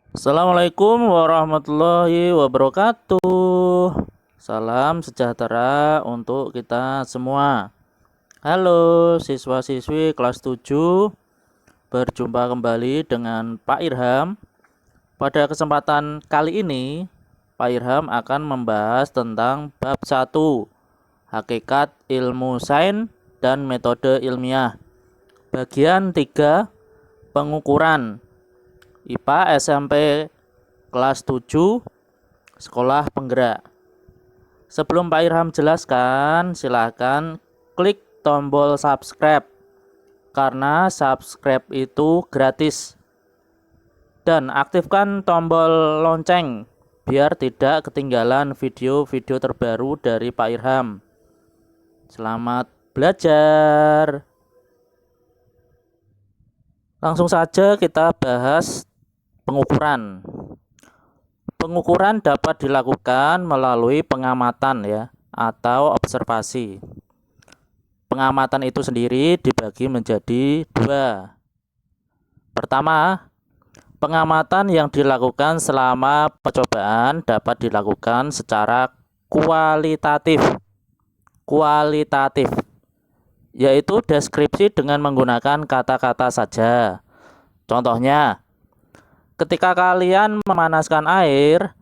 Assalamualaikum warahmatullahi wabarakatuh. Salam sejahtera untuk kita semua. Halo siswa-siswi kelas 7, berjumpa kembali dengan Pak Irham. Pada kesempatan kali ini, Pak Irham akan membahas tentang bab 1, Hakikat Ilmu Sains dan Metode Ilmiah. Bagian 3, Pengukuran. IPA SMP kelas 7, Sekolah Penggerak. Sebelum Pak Irham jelaskan, silakan klik tombol subscribe karena subscribe itu gratis. Dan aktifkan tombol lonceng biar tidak ketinggalan video-video terbaru dari Pak Irham. Selamat belajar. Langsung saja kita bahas pengukuran. Pengukuran dapat dilakukan melalui pengamatan atau observasi. Pengamatan itu sendiri dibagi menjadi dua. Pertama, pengamatan yang dilakukan selama percobaan dapat dilakukan secara kualitatif. Yaitu deskripsi dengan menggunakan kata-kata saja. Contohnya, ketika kalian memanaskan air,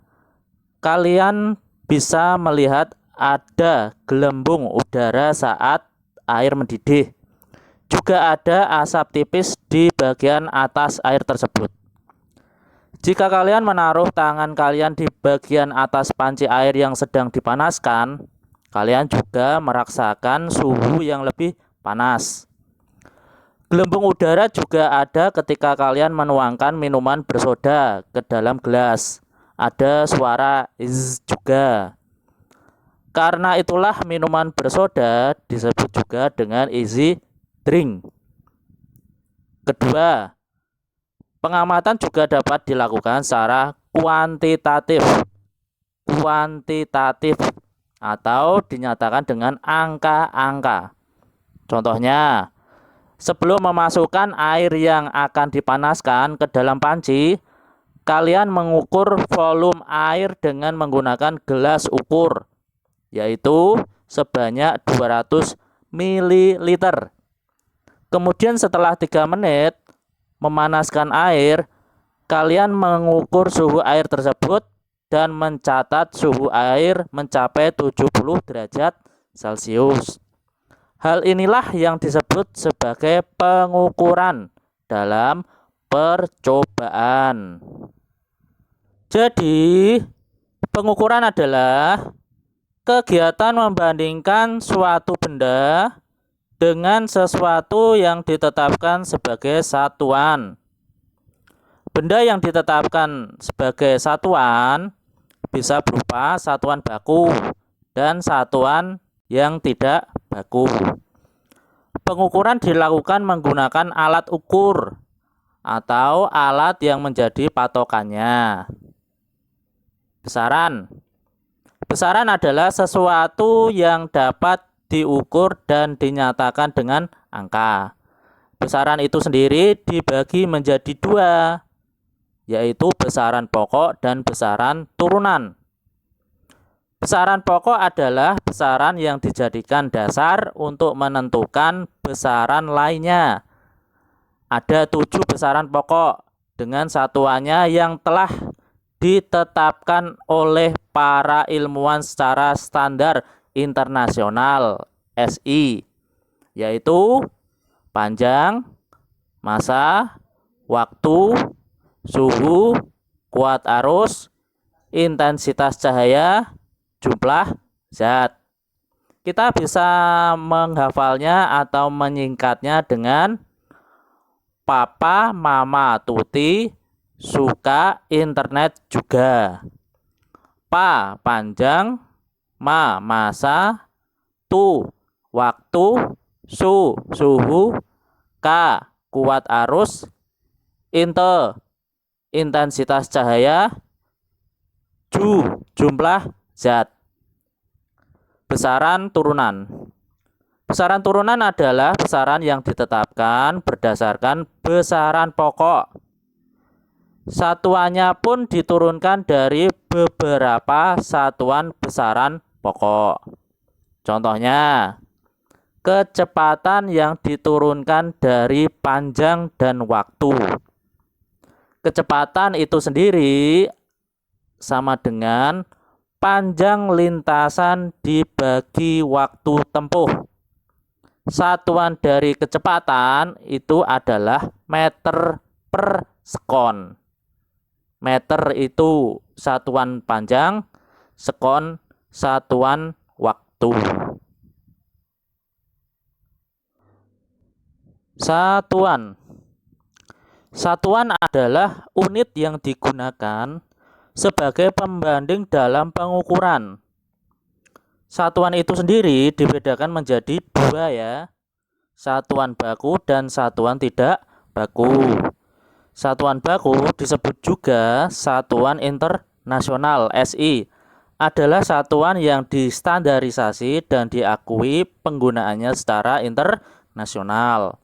kalian bisa melihat ada gelembung udara saat air mendidih. Juga ada asap tipis di bagian atas air tersebut. Jika kalian menaruh tangan kalian di bagian atas panci air yang sedang dipanaskan, kalian juga merasakan suhu yang lebih panas. Gelembung udara juga ada ketika kalian menuangkan minuman bersoda ke dalam gelas. Ada suara "izz" juga. Karena itulah minuman bersoda disebut juga dengan easy drink. Kedua, pengamatan juga dapat dilakukan secara kuantitatif atau dinyatakan dengan angka-angka. Contohnya, sebelum memasukkan air yang akan dipanaskan ke dalam panci, kalian mengukur volume air dengan menggunakan gelas ukur, yaitu sebanyak 200 ml. Kemudian setelah 3 menit memanaskan air, kalian mengukur suhu air tersebut dan mencatat suhu air mencapai 70 derajat Celcius. Hal inilah yang disebut sebagai pengukuran dalam percobaan. Jadi, pengukuran adalah kegiatan membandingkan suatu benda dengan sesuatu yang ditetapkan sebagai satuan. Benda yang ditetapkan sebagai satuan bisa berupa satuan baku dan satuan yang tidak baku. Pengukuran dilakukan menggunakan alat ukur atau alat yang menjadi patokannya. Besaran. Besaran adalah sesuatu yang dapat diukur dan dinyatakan dengan angka. Besaran itu sendiri dibagi menjadi dua, yaitu besaran pokok dan besaran turunan. Besaran pokok adalah besaran yang dijadikan dasar untuk menentukan besaran lainnya. Ada 7 besaran pokok dengan satuannya yang telah ditetapkan oleh para ilmuwan secara standar internasional SI, yaitu panjang, massa, waktu, suhu, kuat arus, intensitas cahaya, jumlah zat. Kita bisa menghafalnya atau menyingkatnya dengan Papa Mama Tuti suka internet juga. Pa panjang, ma masa, tu waktu, suhu, ka kuat arus, intensitas cahaya, jumlah zat. Besaran turunan. Besaran turunan adalah besaran yang ditetapkan berdasarkan besaran pokok. Satuannya pun diturunkan dari beberapa satuan besaran pokok. Contohnya, kecepatan yang diturunkan dari panjang dan waktu. Kecepatan itu sendiri sama dengan panjang lintasan dibagi waktu tempuh. Satuan dari kecepatan itu adalah meter per sekon. Meter itu satuan panjang, sekon satuan waktu. Satuan. Satuan adalah unit yang digunakan sebagai pembanding dalam pengukuran. Satuan itu sendiri dibedakan menjadi dua ya. Satuan baku dan satuan tidak baku. Satuan baku disebut juga satuan internasional (SI). Adalah satuan yang distandarisasi dan diakui penggunaannya secara internasional.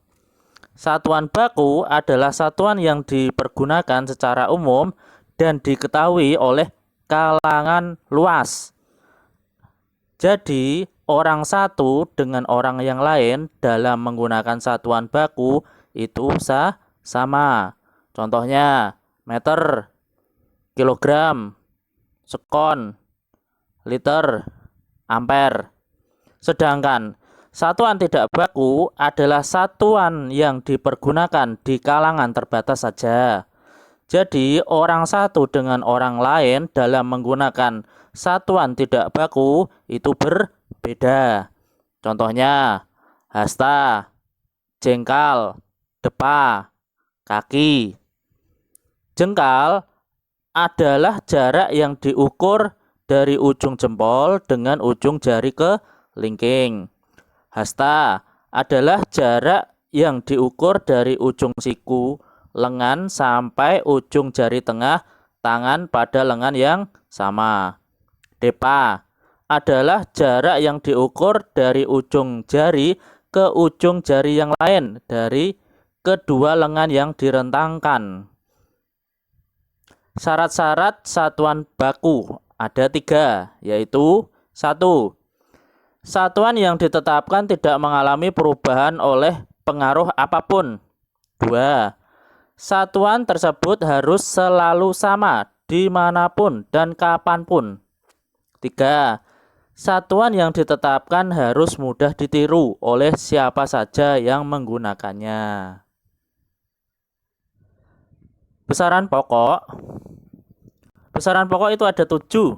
Satuan baku adalah satuan yang dipergunakan secara umum dan diketahui oleh kalangan luas. Jadi, orang satu dengan orang yang lain dalam menggunakan satuan baku itu sama. Contohnya, meter, kilogram, sekon, liter, ampere. Sedangkan satuan tidak baku adalah satuan yang dipergunakan di kalangan terbatas saja. Jadi, orang satu dengan orang lain dalam menggunakan satuan tidak baku itu berbeda. Contohnya, hasta, jengkal, depa, kaki. Jengkal adalah jarak yang diukur dari ujung jempol dengan ujung jari kelingking. Hasta adalah jarak yang diukur dari ujung siku lengan sampai ujung jari tengah tangan pada lengan yang sama. Depa adalah jarak yang diukur dari ujung jari ke ujung jari yang lain dari kedua lengan yang direntangkan. Syarat-syarat satuan baku ada 3, yaitu 1. Satuan yang ditetapkan tidak mengalami perubahan oleh pengaruh apapun. 2. Satuan tersebut harus selalu sama dimanapun dan kapanpun. 3. Satuan yang ditetapkan harus mudah ditiru oleh siapa saja yang menggunakannya. Besaran pokok. Besaran pokok itu ada 7.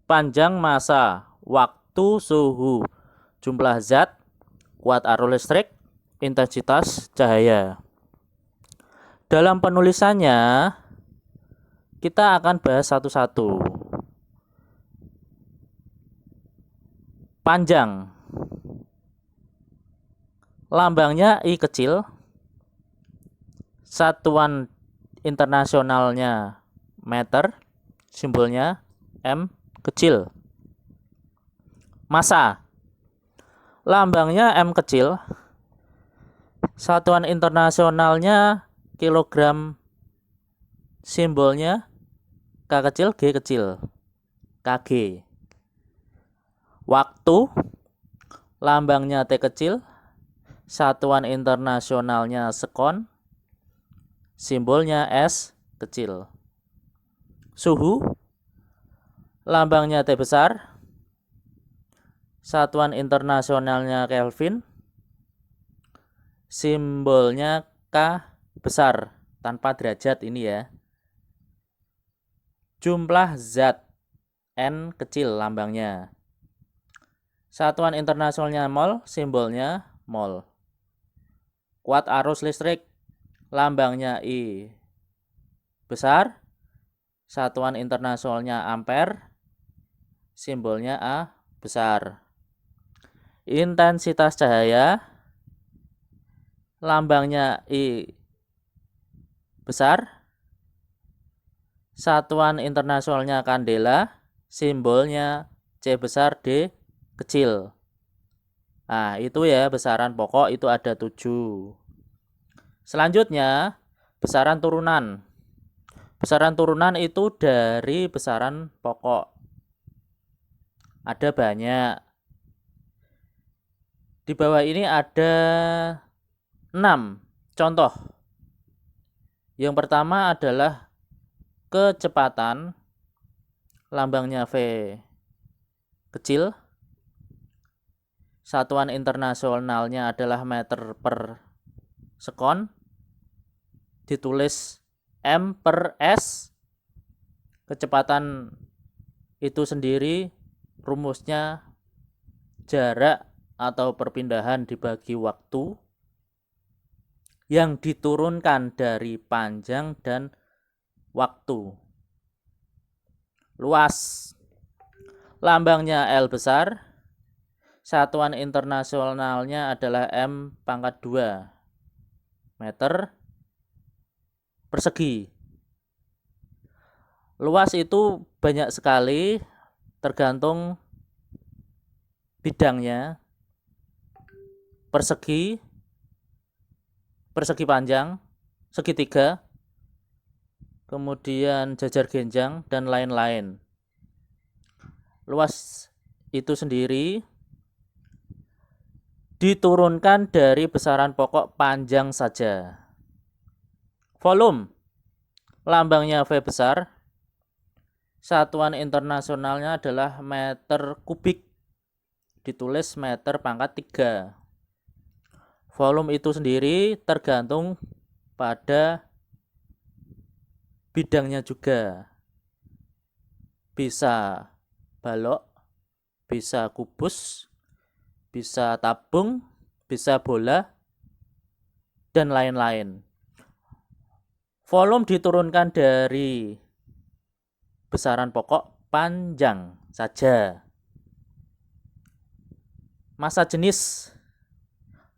Panjang massa, waktu, suhu, jumlah zat, kuat arus listrik, intensitas cahaya. Dalam penulisannya, kita akan bahas satu-satu. Panjang. Lambangnya I kecil. Satuan internasionalnya meter. Simbolnya M kecil. Massa. Lambangnya M kecil. Satuan internasionalnya kilogram. Simbolnya K kecil, G kecil. Kg. Waktu. Lambangnya T kecil. Satuan internasionalnya sekon. Simbolnya S kecil. Suhu. Lambangnya T besar. Satuan internasionalnya Kelvin. Simbolnya K besar tanpa derajat ini ya. Jumlah zat N kecil lambangnya. Satuan internasionalnya mol, simbolnya mol. Kuat arus listrik, lambangnya I besar. Satuan internasionalnya ampere, simbolnya A besar. Intensitas cahaya, lambangnya I besar. Satuan internasionalnya kandela, simbolnya C besar, D kecil. Nah, itu ya besaran pokok itu ada 7. Selanjutnya, Besaran turunan. Besaran turunan itu dari besaran pokok. Ada banyak. Di bawah ini ada 6 contoh. Yang pertama adalah kecepatan, lambangnya V kecil. Satuan internasionalnya adalah meter per sekon. Ditulis M per S. Kecepatan itu sendiri rumusnya jarak atau perpindahan dibagi waktu yang diturunkan dari panjang dan waktu. Luas, lambangnya L besar. Satuan internasionalnya adalah M pangkat 2 meter persegi. Luas itu banyak sekali, tergantung bidangnya. Persegi, persegi panjang, segitiga, kemudian jajar genjang, dan lain-lain. Luas itu sendiri diturunkan dari besaran pokok panjang saja. Volume, lambangnya V besar. Satuan internasionalnya adalah meter kubik. Ditulis meter pangkat 3. Volume itu sendiri tergantung pada bidangnya juga. Bisa balok, bisa kubus, bisa tabung, bisa bola, dan lain-lain. Volume diturunkan dari besaran pokok panjang saja. Massa jenis,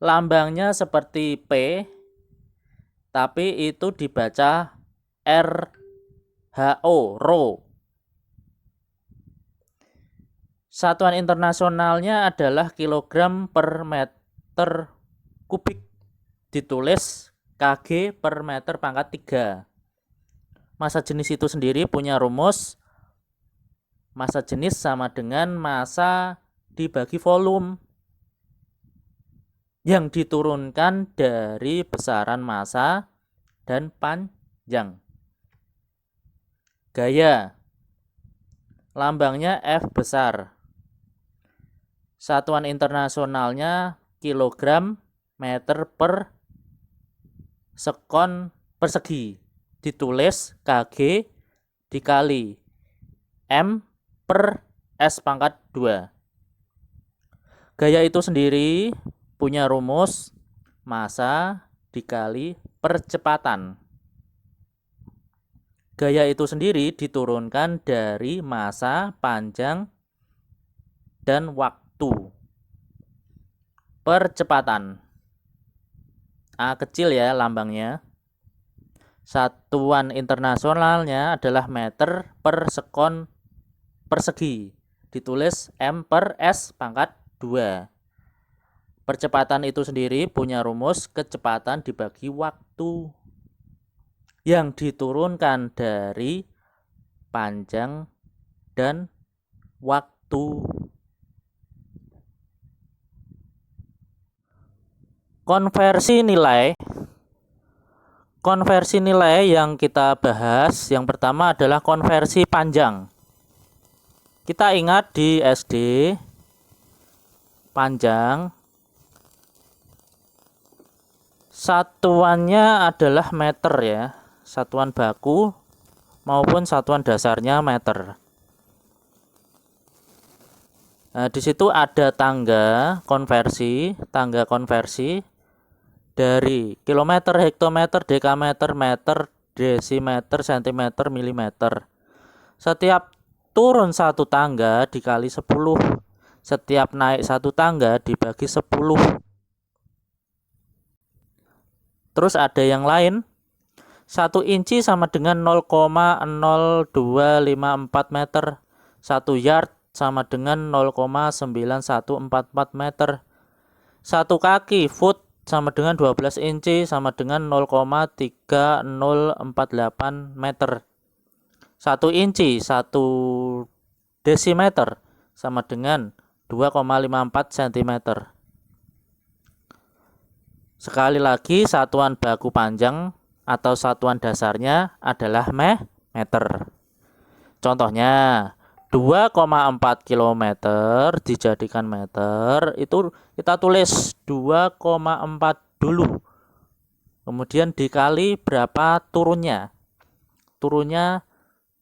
lambangnya seperti P, tapi itu dibaca RHO, Rho. Satuan internasionalnya adalah kilogram per meter kubik. Ditulis kg per meter pangkat 3. Massa jenis itu sendiri punya rumus. Massa jenis sama dengan massa dibagi volume yang diturunkan dari besaran massa dan panjang. Gaya, lambangnya F besar. Satuan internasionalnya kilogram meter per sekon persegi. Ditulis kg dikali M per S pangkat 2. Gaya itu sendiri punya rumus massa dikali percepatan. Gaya itu sendiri diturunkan dari massa, panjang, dan waktu. Percepatan, A kecil ya lambangnya. Satuan internasionalnya adalah meter per sekon persegi. Ditulis M per S pangkat 2. Percepatan itu sendiri punya rumus kecepatan dibagi waktu yang diturunkan dari panjang dan waktu. Konversi nilai. Konversi nilai yang kita bahas yang pertama adalah konversi panjang. Kita ingat di SD panjang satuannya adalah meter ya, satuan baku maupun satuan dasarnya meter. Nah, di situ ada tangga konversi dari kilometer, hektometer, dekameter, meter, desimeter, sentimeter, milimeter. Setiap turun satu tangga dikali 10. Setiap naik satu tangga dibagi 10. Terus ada yang lain. 1 inci sama dengan 0,0254 meter. 1 yard sama dengan 0,9144 meter. 1 kaki foot sama dengan 12 inci sama dengan 0,3048 meter. 1 inci 1 desimeter sama dengan 2,54 cm. Sekali lagi, satuan baku panjang atau satuan dasarnya adalah meter. Contohnya 2,4 km dijadikan meter, itu kita tulis 2,4 dulu. Kemudian dikali berapa turunnya. Turunnya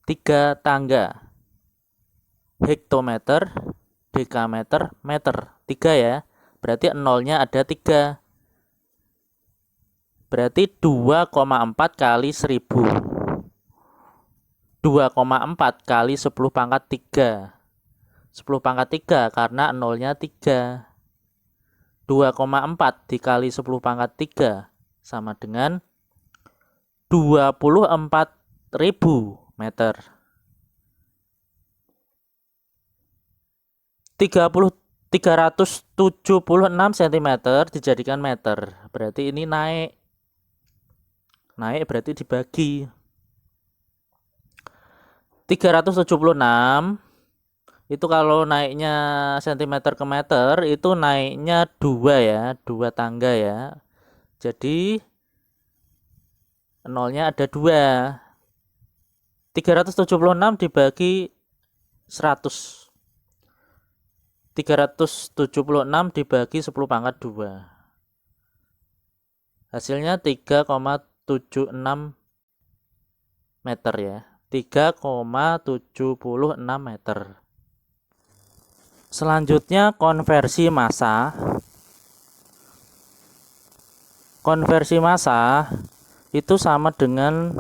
3 tangga. Hektometer, dekameter, meter. 3 ya. Berarti nolnya ada 3. Berarti 2,4 kali 1000. 2,4 kali 10 pangkat 3. 10 pangkat 3 karena nolnya 3. 2,4 dikali 10 pangkat 3 sama dengan 24.000 meter. 376 cm dijadikan meter. Berarti ini naik. Naik berarti dibagi. 376 itu kalau naiknya cm ke meter itu naiknya 2 ya, 2 tangga ya. Jadi nolnya ada 2. 376 dibagi 100. 376 dibagi 10 pangkat 2. Hasilnya 3,76 meter ya. 3,76 meter. Selanjutnya konversi massa. Konversi massa itu sama dengan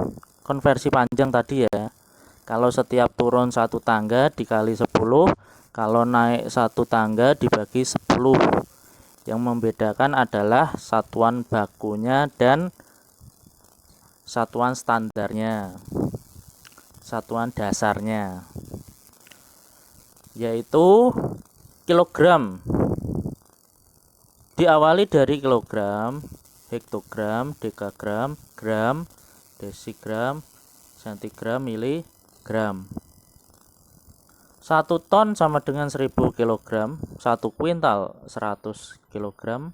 konversi panjang tadi ya. Kalau setiap turun 1 tangga dikali 10, kalau naik 1 tangga dibagi 10. Yang membedakan adalah satuan bakunya dan satuan standarnya. Satuan dasarnya yaitu kilogram. Diawali dari kilogram, hektogram, dekagram, gram, desigram, sentigram, miligram. 1 ton sama dengan 1000 kg, 1 kuintal 100 kg,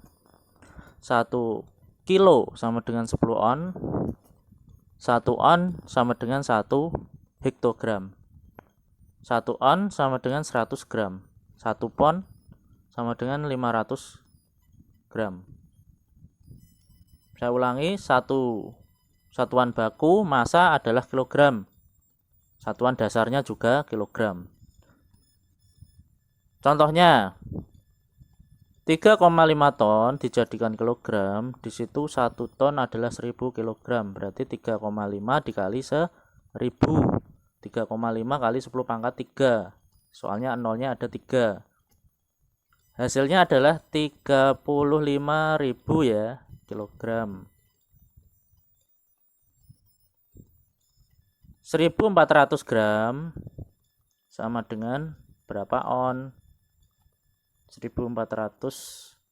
1 kilo sama dengan 10 on, 1 on sama dengan 1 hektogram, 1 on sama dengan 100 gram, 1 pon sama dengan 500 gram. Saya ulangi, satuan baku massa adalah kilogram, satuan dasarnya juga kilogram. Contohnya 3,5 ton dijadikan kilogram, di situ 1 ton adalah 1000 kg, berarti 3,5 dikali 1000. 3,5 kali 10 pangkat 3. Soalnya nolnya ada 3. Hasilnya adalah 35.000 ya, kilogram. 1400 gram sama dengan berapa on? 1400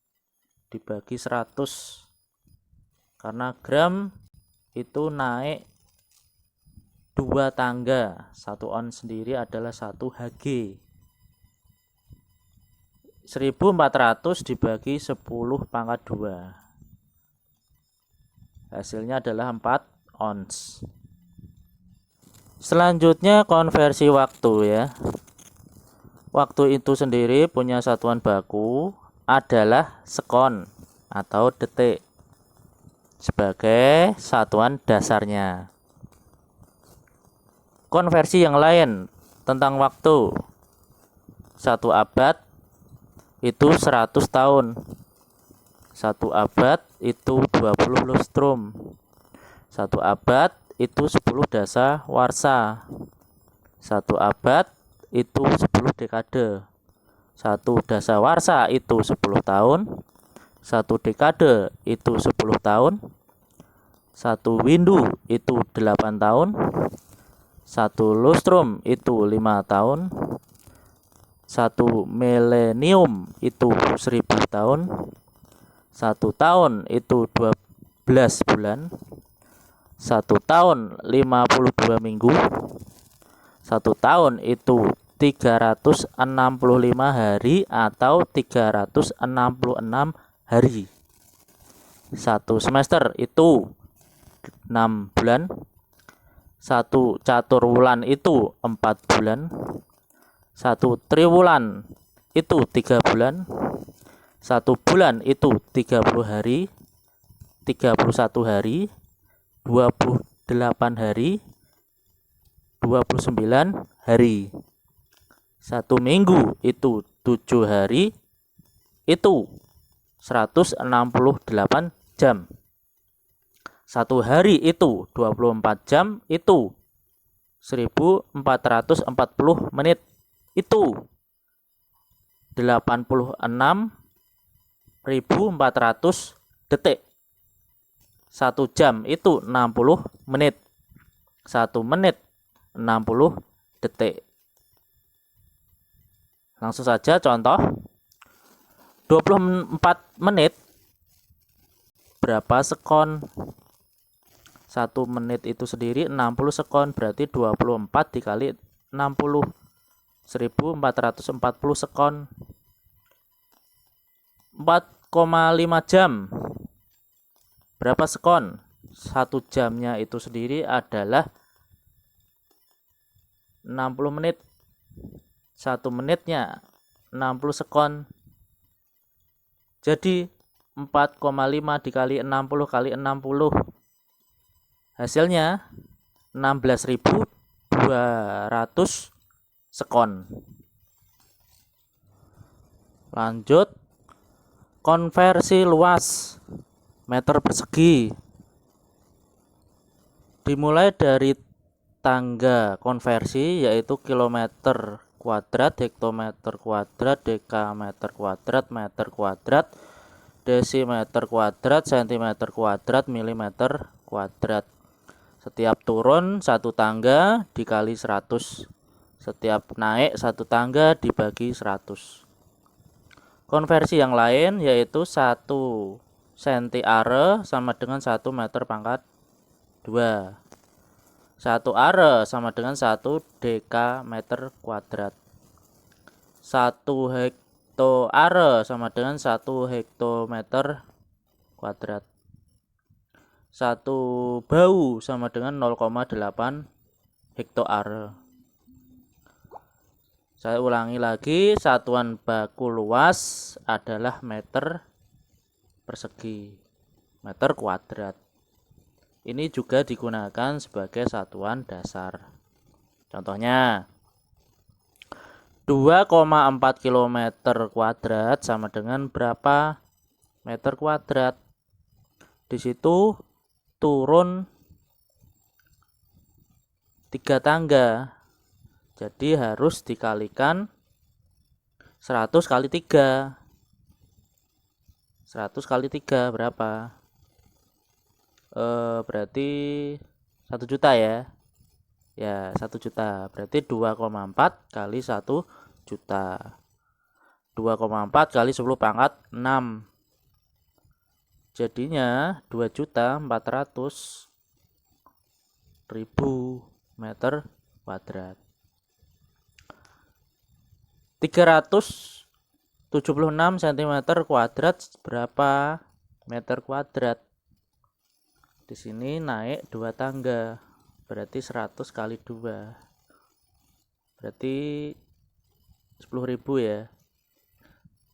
dibagi 100. Karena gram itu naik 2 tangga, 1 on sendiri adalah 1 Hg. 1400 dibagi 10 pangkat 2. Hasilnya adalah 4 ons. Selanjutnya konversi waktu ya. Waktu itu sendiri punya satuan baku adalah sekon atau detik sebagai satuan dasarnya. Konversi yang lain tentang waktu. 1 abad itu 100 tahun. 1 abad itu 20 lustrum. 1 abad itu 10 dasa warsa. 1 abad itu 10 dekade. 1 dasa warsa itu 10 tahun. 1 dekade itu 10 tahun. 1 windu itu 8 tahun. 1 lustrum itu 5 tahun. 1 milenium itu 1000 tahun. 1 tahun itu 12 bulan, 1 tahun 52 minggu, 1 tahun itu 365 hari atau 366 hari. 1 semester itu 6 bulan, 1 catur wulan itu 4 bulan, 1 triwulan itu 3 bulan, 1 bulan itu 30 hari, 31 hari, 28 hari, 29 hari. 1 minggu itu 7 hari, itu 168 jam. 1 hari itu 24 jam, itu 1440 menit, itu 86.400 detik. 1 jam itu 60 menit. 1 menit 60 detik. Langsung saja contoh. 24 menit berapa sekon? 1 menit itu sendiri 60 sekon, berarti 24 dikali 60, 1440 sekon. 4,5 jam berapa sekon? 1 jamnya itu sendiri adalah 60 menit. 1 menitnya 60 sekon. Jadi 4,5 dikali 60 kali 60, hasilnya 16.200 sekon. Lanjut, konversi luas meter persegi. Dimulai dari tangga konversi, yaitu kilometer kuadrat, hektometer kuadrat, dekameter kuadrat, meter kuadrat, desimeter kuadrat, sentimeter kuadrat, milimeter kuadrat. Setiap turun 1 tangga dikali 100, setiap naik 1 tangga dibagi 100. Konversi yang lain yaitu 1 cm are sama dengan 1 meter pangkat 2. 1 are sama dengan 1 dekameter kuadrat. 1 hektoare sama dengan 1 hektometer kuadrat. 1 bau sama dengan 0,8 hektoare. Saya ulangi lagi, satuan baku luas adalah meter persegi, meter kuadrat. Ini juga digunakan sebagai satuan dasar. Contohnya, 2,4 km kuadrat sama dengan berapa meter kuadrat? Di situ turun 3 tangga. Jadi harus dikalikan 100 kali 3. 100 kali 3 berapa? Berarti 1 juta ya. Ya, 1 juta. Berarti 2,4 kali 1 juta. 2,4 kali 10 pangkat 6. Jadinya 2.400.000 meter kuadrat. 376 cm kuadrat berapa meter kuadrat? Di sini naik 2 tangga, berarti 100 kali 2, berarti 10.000 ya.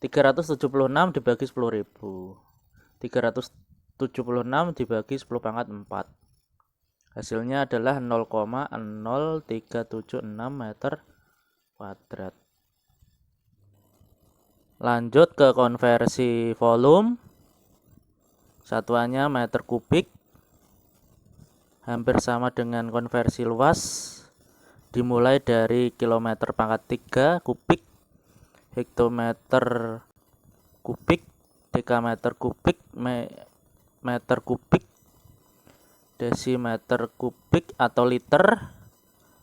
376 dibagi 10.000, 376 dibagi 10 pangkat 4, hasilnya adalah 0,0376 meter kuadrat. Lanjut ke konversi volume. Satuannya meter kubik, hampir sama dengan konversi luas. Dimulai dari kilometer pangkat 3 kubik, hektometer kubik, dekameter kubik, meter kubik, desimeter kubik atau liter,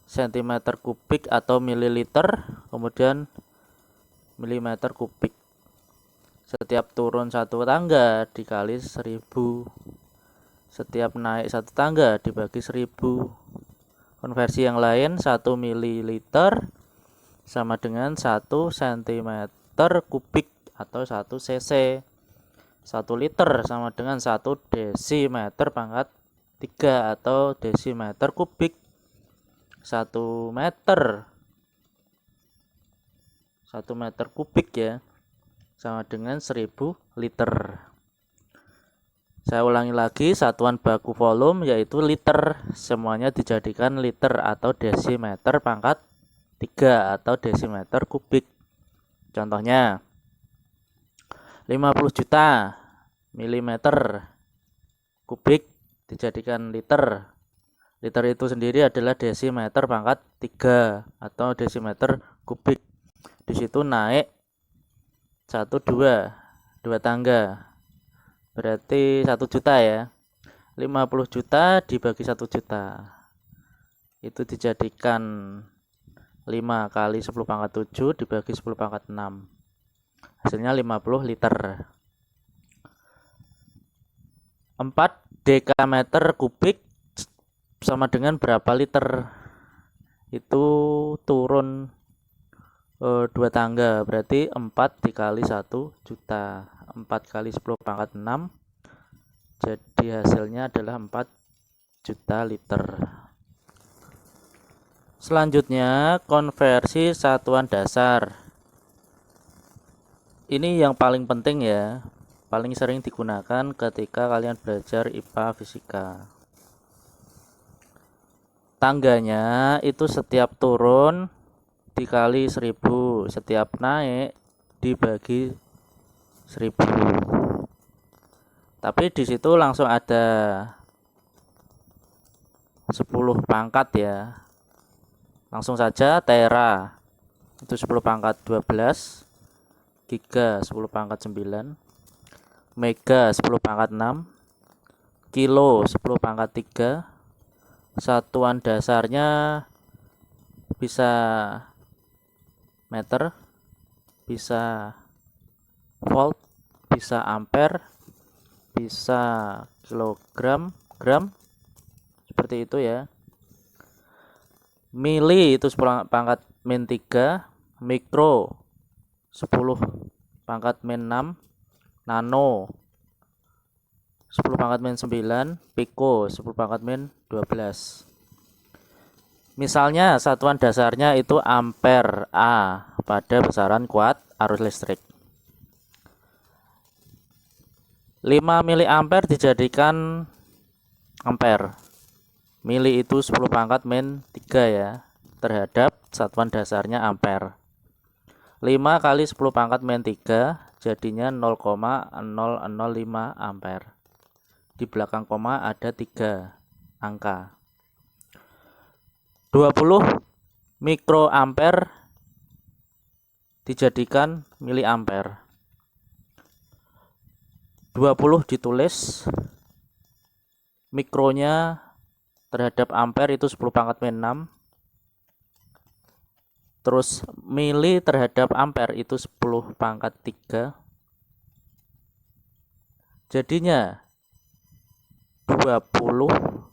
sentimeter kubik atau mililiter, kemudian milimeter kubik. Setiap turun satu tangga dikali 1000. Setiap naik satu tangga dibagi 1000. Konversi yang lain, 1 ml sama dengan 1 cm kubik atau 1 cc. 1 liter sama dengan 1 desimeter pangkat 3 atau desimeter kubik. 1 meter 1 meter kubik ya, sama dengan 1000 liter. Saya ulangi lagi, satuan baku volume yaitu liter, semuanya dijadikan liter atau desimeter pangkat 3 atau desimeter kubik. Contohnya 50 juta milimeter kubik dijadikan liter. Liter itu sendiri adalah desimeter pangkat 3 atau desimeter kubik. Di situ naik 1 2 tangga. Berarti 1 juta ya. 50 juta dibagi 1 juta. Itu dijadikan 5 kali 10 pangkat 7 dibagi 10 pangkat 6. Hasilnya 50 liter. 4 dekameter kubik sama dengan berapa liter? Itu turun 2 tangga, berarti 4 dikali 1 juta. 4 kali 10 pangkat 6, jadi hasilnya adalah 4 juta liter. Selanjutnya konversi satuan dasar. Ini yang paling penting ya, paling sering digunakan ketika kalian belajar IPA fisika. Tangganya itu setiap turun dikali 1000, setiap naik dibagi 1000. Tapi di situ langsung ada 10 pangkat ya. Langsung saja tera itu 10 pangkat 12, giga 10 pangkat 9, mega 10 pangkat 6, kilo 10 pangkat 3. Satuan dasarnya bisa meter, bisa volt, bisa ampere, bisa kilogram, gram, seperti itu ya. Mili itu 10 pangkat min 3, mikro 10 pangkat min 6, nano 10 pangkat min 9, piko 10 pangkat min 12. Misalnya satuan dasarnya itu ampere A pada besaran kuat arus listrik. 5 mili ampere dijadikan ampere. Mili itu 10 pangkat min 3 ya, terhadap satuan dasarnya ampere. 5 kali 10 pangkat min 3 jadinya 0,005 ampere. Di belakang koma ada 3 angka. 20 mikroampere dijadikan miliampere. 20 ditulis, mikronya terhadap ampere itu 10 pangkat min 6. Terus mili terhadap ampere itu 10 pangkat 3. Jadinya 20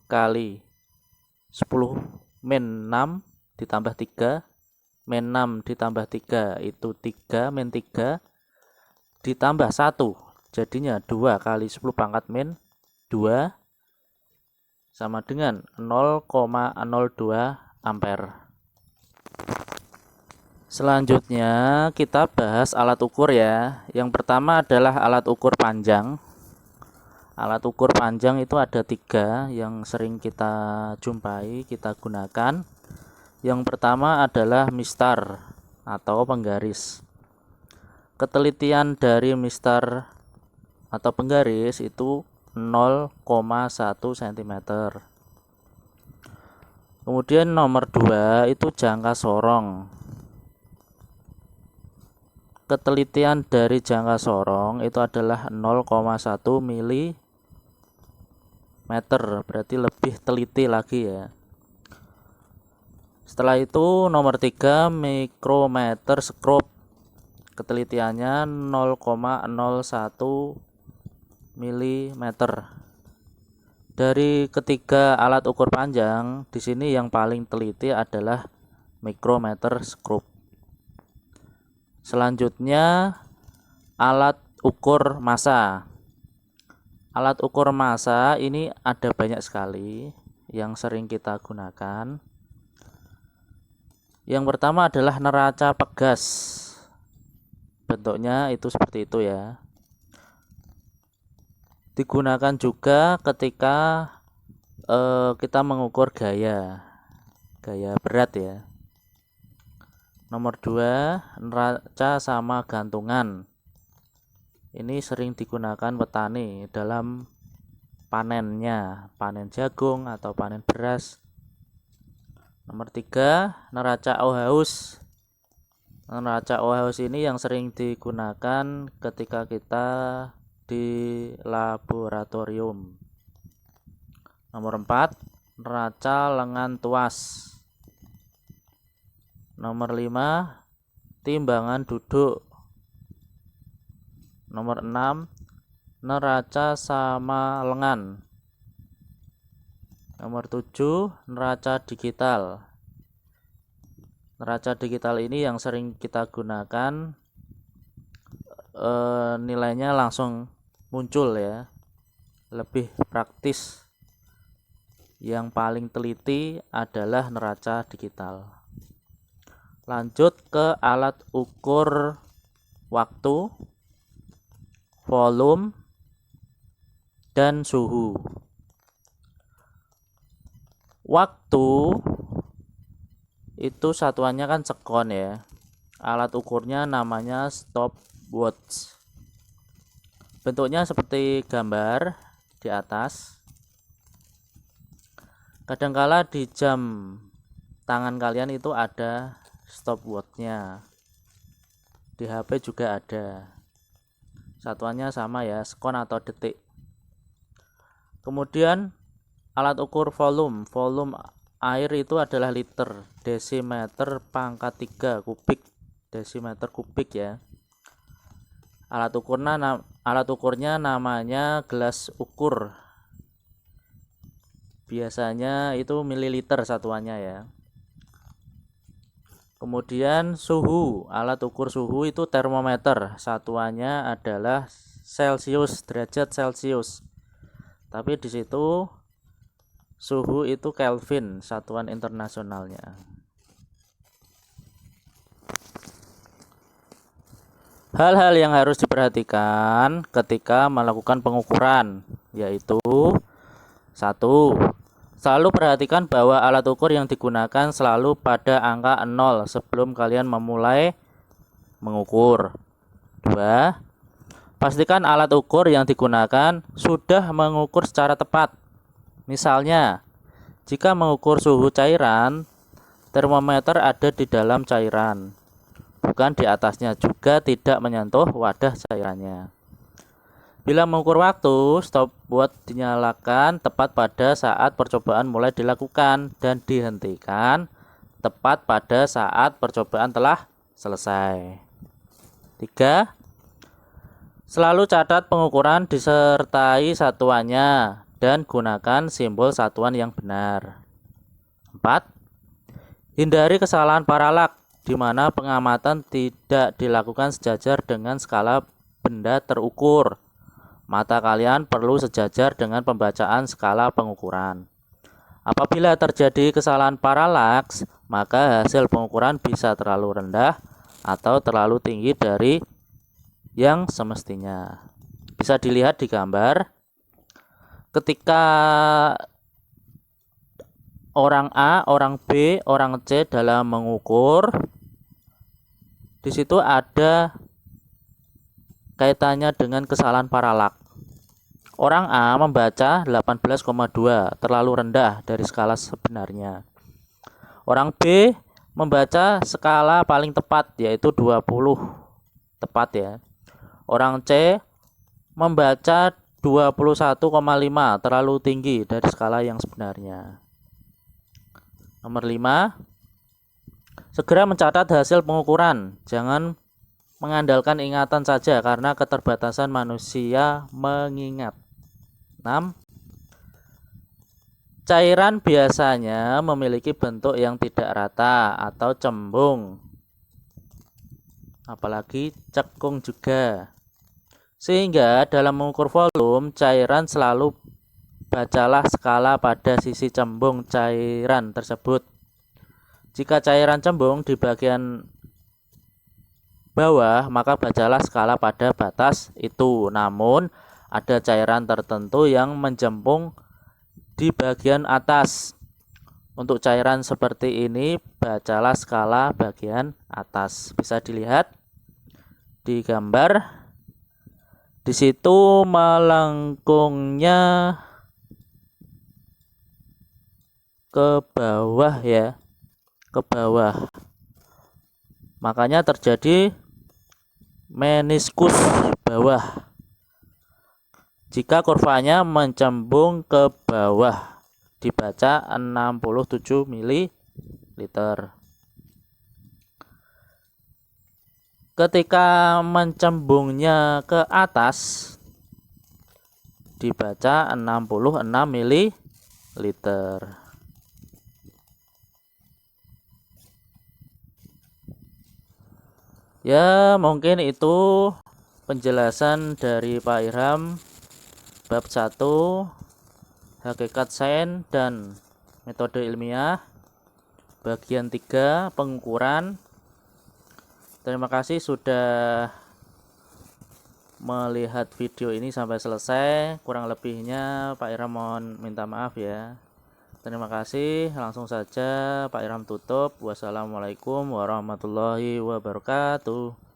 kali 10 min 6 ditambah 3. Min 6 ditambah 3 itu 3 min 3 ditambah 1. Jadinya 2 kali 10 pangkat min 2 sama dengan 0,02 ampere. Selanjutnya kita bahas alat ukur ya. Yang pertama adalah alat ukur panjang. Alat ukur panjang itu ada 3 yang sering kita jumpai, kita gunakan. Yang pertama adalah mistar atau penggaris. Ketelitian dari mistar atau penggaris itu 0,1 cm. Kemudian nomor 2 itu jangka sorong. Ketelitian dari jangka sorong itu adalah 0,1 mm, berarti lebih teliti lagi ya. Setelah itu nomor 3 mikrometer skop. ketelitiannya 0,01 mm. Dari ketiga alat ukur panjang, di sini yang paling teliti adalah micrometer scope. Selanjutnya alat ukur massa. Alat ukur massa ini ada banyak sekali yang sering kita gunakan. Yang pertama adalah neraca pegas. Bentuknya itu seperti itu ya. Digunakan juga ketika kita mengukur gaya berat ya. Nomor 2, neraca sama gantungan. Ini sering digunakan petani dalam panennya, panen jagung atau panen beras. Nomor 3, neraca Ohaus. Neraca Ohaus ini yang sering digunakan ketika kita di laboratorium. Nomor 4, neraca lengan tuas. Nomor 5, timbangan duduk. Nomor 6, neraca sama lengan. Nomor 7, neraca digital. Neraca digital ini yang sering kita gunakan, nilainya langsung muncul ya, lebih praktis. Yang paling teliti adalah neraca digital. Lanjut ke alat ukur waktu, volume, dan suhu. Waktu itu satuannya kan sekon ya. Alat ukurnya namanya stopwatch. Bentuknya seperti gambar di atas. Kadangkala di jam tangan kalian itu ada stopwatch-nya. Di HP juga ada. Satuannya sama ya, sekon atau detik. Kemudian alat ukur volume. Volume air itu adalah liter, desimeter pangkat 3 kubik, desimeter kubik ya. Alat ukurnya namanya gelas ukur. Biasanya itu mililiter satuannya ya. Kemudian suhu, alat ukur suhu itu termometer, satuannya adalah Celcius, derajat Celcius. Tapi di situ suhu itu Kelvin, satuan internasionalnya. Hal-hal yang harus diperhatikan ketika melakukan pengukuran, yaitu 1. Selalu perhatikan bahwa alat ukur yang digunakan selalu pada angka 0 sebelum kalian memulai mengukur. 2. Pastikan alat ukur yang digunakan sudah mengukur secara tepat. Misalnya, jika mengukur suhu cairan, termometer ada di dalam cairan, bukan di atasnya, juga tidak menyentuh wadah cairannya. Bila mengukur waktu, stopwatch dinyalakan tepat pada saat percobaan mulai dilakukan dan dihentikan tepat pada saat percobaan telah selesai. 3. Selalu catat pengukuran disertai satuannya dan gunakan simbol satuan yang benar. 4. Hindari kesalahan paralak di mana pengamatan tidak dilakukan sejajar dengan skala benda terukur. Mata kalian perlu sejajar dengan pembacaan skala pengukuran. Apabila terjadi kesalahan paralaks, maka hasil pengukuran bisa terlalu rendah atau terlalu tinggi dari yang semestinya. Bisa dilihat di gambar. Ketika orang A, orang B, orang C dalam mengukur, di situ ada kaitannya dengan kesalahan paralak. Orang A membaca 18,2, terlalu rendah dari skala sebenarnya. Orang B membaca skala paling tepat, yaitu 20, tepat ya. Orang C membaca 21,5, terlalu tinggi dari skala yang sebenarnya. Nomor 5, segera mencatat hasil pengukuran. Jangan mengandalkan ingatan saja karena keterbatasan manusia mengingat. 6. Cairan biasanya memiliki bentuk yang tidak rata atau cembung, apalagi cekung juga. Sehingga dalam mengukur volume cairan selalu bacalah skala pada sisi cembung cairan tersebut. Jika cairan cembung di bagian bawah, maka bacalah skala pada batas itu. Namun, ada cairan tertentu yang menjembung di bagian atas. Untuk cairan seperti ini, bacalah skala bagian atas. Bisa dilihat di gambar. Di situ melengkungnya ke bawah ya, ke bawah. Makanya terjadi meniskus bawah. Jika kurvanya mencembung ke bawah, dibaca 67 ml. Ketika mencembungnya ke atas, dibaca 66 ml. Ya, mungkin itu penjelasan dari Pak Irham bab 1 hakikat sains dan metode ilmiah, bagian 3 pengukuran. Terima kasih sudah melihat video ini sampai selesai. Kurang lebihnya Pak Irham mohon minta maaf ya. Terima kasih. Langsung saja Pak Irham tutup. Wassalamualaikum warahmatullahi wabarakatuh.